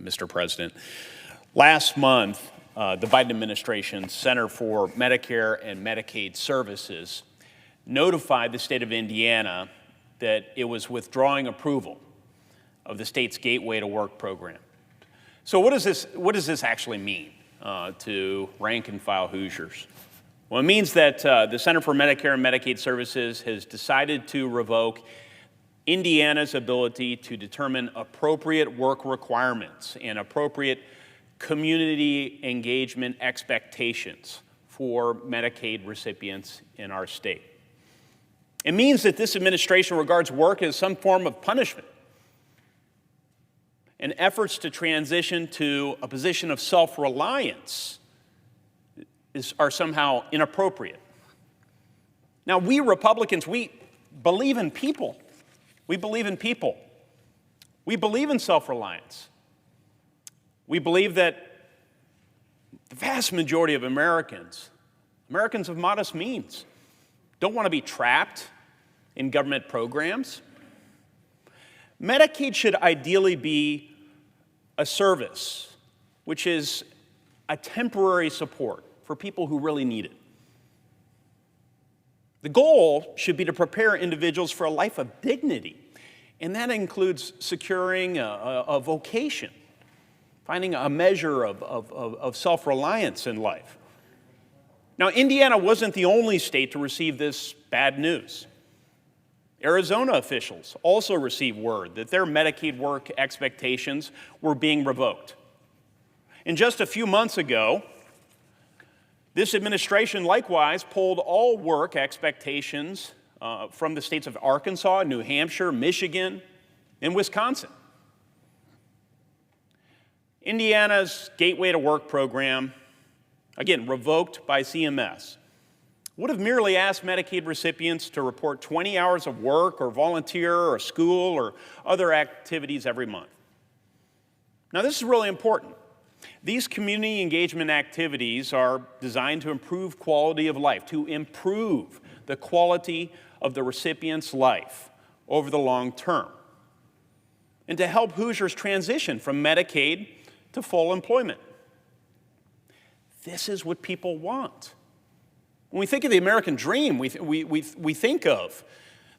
Mr. President. Last month, the Biden administration's Center for Medicare and Medicaid Services notified the state of Indiana that it was withdrawing approval of the state's Gateway to Work program. So what does this actually mean to rank and file Hoosiers? Well, it means that the Center for Medicare and Medicaid Services has decided to revoke Indiana's ability to determine appropriate work requirements and appropriate community engagement expectations for Medicaid recipients in our state. It means that this administration regards work as some form of punishment, and efforts to transition to a position of self-reliance are somehow inappropriate. Now, we Republicans, we believe in people. We believe in people. We believe in self-reliance. We believe that the vast majority of Americans of modest means, don't want to be trapped in government programs. Medicaid should ideally be a service, which is a temporary support for people who really need it. The goal should be to prepare individuals for a life of dignity, and that includes securing a vocation, finding a measure of self-reliance in life. Now, Indiana wasn't the only state to receive this bad news. Arizona officials also received word that their Medicaid work expectations were being revoked. And just a few months ago, this administration likewise pulled all work expectations from the states of Arkansas, New Hampshire, Michigan, and Wisconsin. Indiana's Gateway to Work program, again, revoked by CMS, would have merely asked Medicaid recipients to report 20 hours of work or volunteer or school or other activities every month. Now, this is really important. These community engagement activities are designed to improve quality of life, to improve the quality of the recipient's life over the long term, and to help Hoosiers transition from Medicaid to full employment. This is what people want. When we think of the American dream, we think of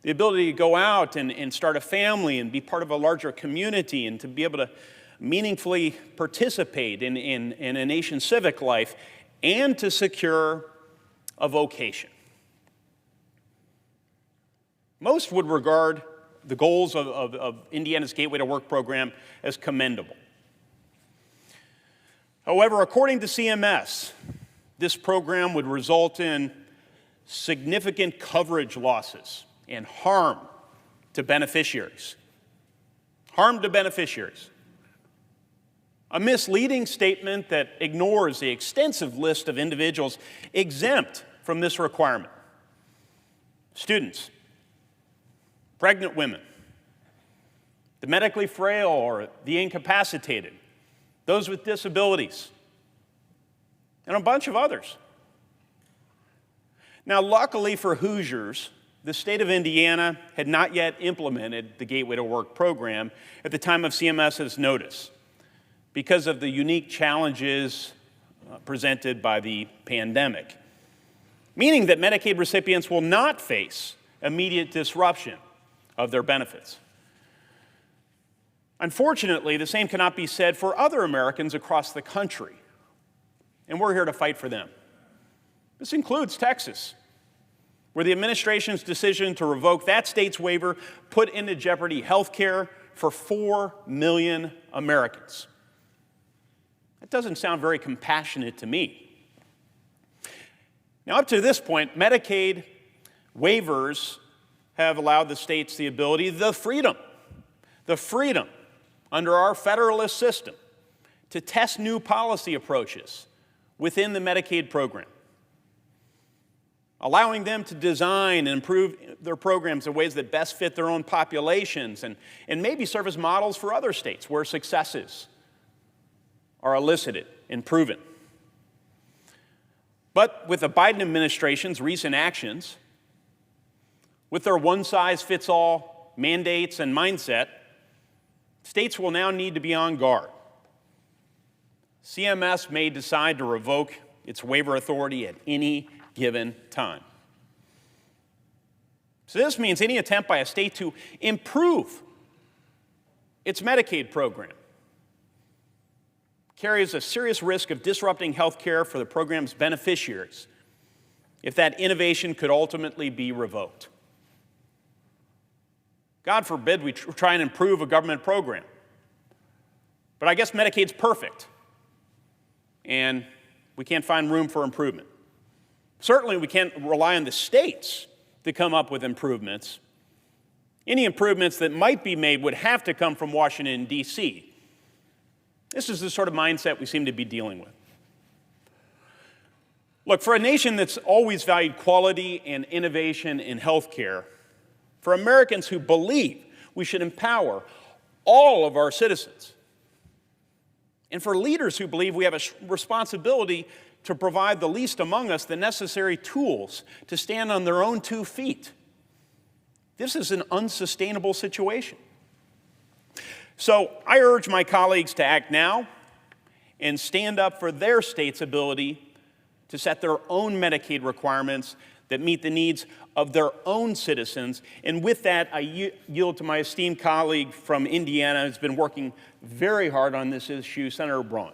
the ability to go out and start a family and be part of a larger community and to be able to meaningfully participate in a nation's civic life and to secure a vocation. Most would regard the goals of Indiana's Gateway to Work program as commendable. However, according to CMS, this program would result in significant coverage losses and harm to beneficiaries. Harm to beneficiaries. A misleading statement that ignores the extensive list of individuals exempt from this requirement. Students, pregnant women, the medically frail or the incapacitated, those with disabilities, and a bunch of others. Now, luckily for Hoosiers, the state of Indiana had not yet implemented the Gateway to Work program at the time of CMS's notice because of the unique challenges presented by the pandemic, meaning that Medicaid recipients will not face immediate disruption of their benefits. Unfortunately, the same cannot be said for other Americans across the country, and we're here to fight for them. This includes Texas, where the administration's decision to revoke that state's waiver put into jeopardy health care for 4 million Americans. That doesn't sound very compassionate to me. Now, up to this point, Medicaid waivers have allowed the states the ability, the freedom under our federalist system to test new policy approaches within the Medicaid program, allowing them to design and improve their programs in ways that best fit their own populations and maybe serve as models for other states where successes are elicited and proven. But with the Biden administration's recent actions, with their one-size-fits-all mandates and mindset, states will now need to be on guard CMS may decide to revoke its waiver authority at any given time. So this means any attempt by a state to improve its Medicaid program carries a serious risk of disrupting health care for the program's beneficiaries if that innovation could ultimately be revoked. God forbid we try and improve a government program. But I guess Medicaid's perfect, and we can't find room for improvement. Certainly, we can't rely on the states to come up with improvements. Any improvements that might be made would have to come from Washington, D.C. This is the sort of mindset we seem to be dealing with. Look, for a nation that's always valued quality and innovation in healthcare, for Americans who believe we should empower all of our citizens, and for leaders who believe we have a responsibility to provide the least among us the necessary tools to stand on their own 2 feet, this is an unsustainable situation. So I urge my colleagues to act now and stand up for their state's ability to set their own Medicaid requirements that meet the needs of their own citizens. And with that, I yield to my esteemed colleague from Indiana who's been working very hard on this issue, Senator Braun.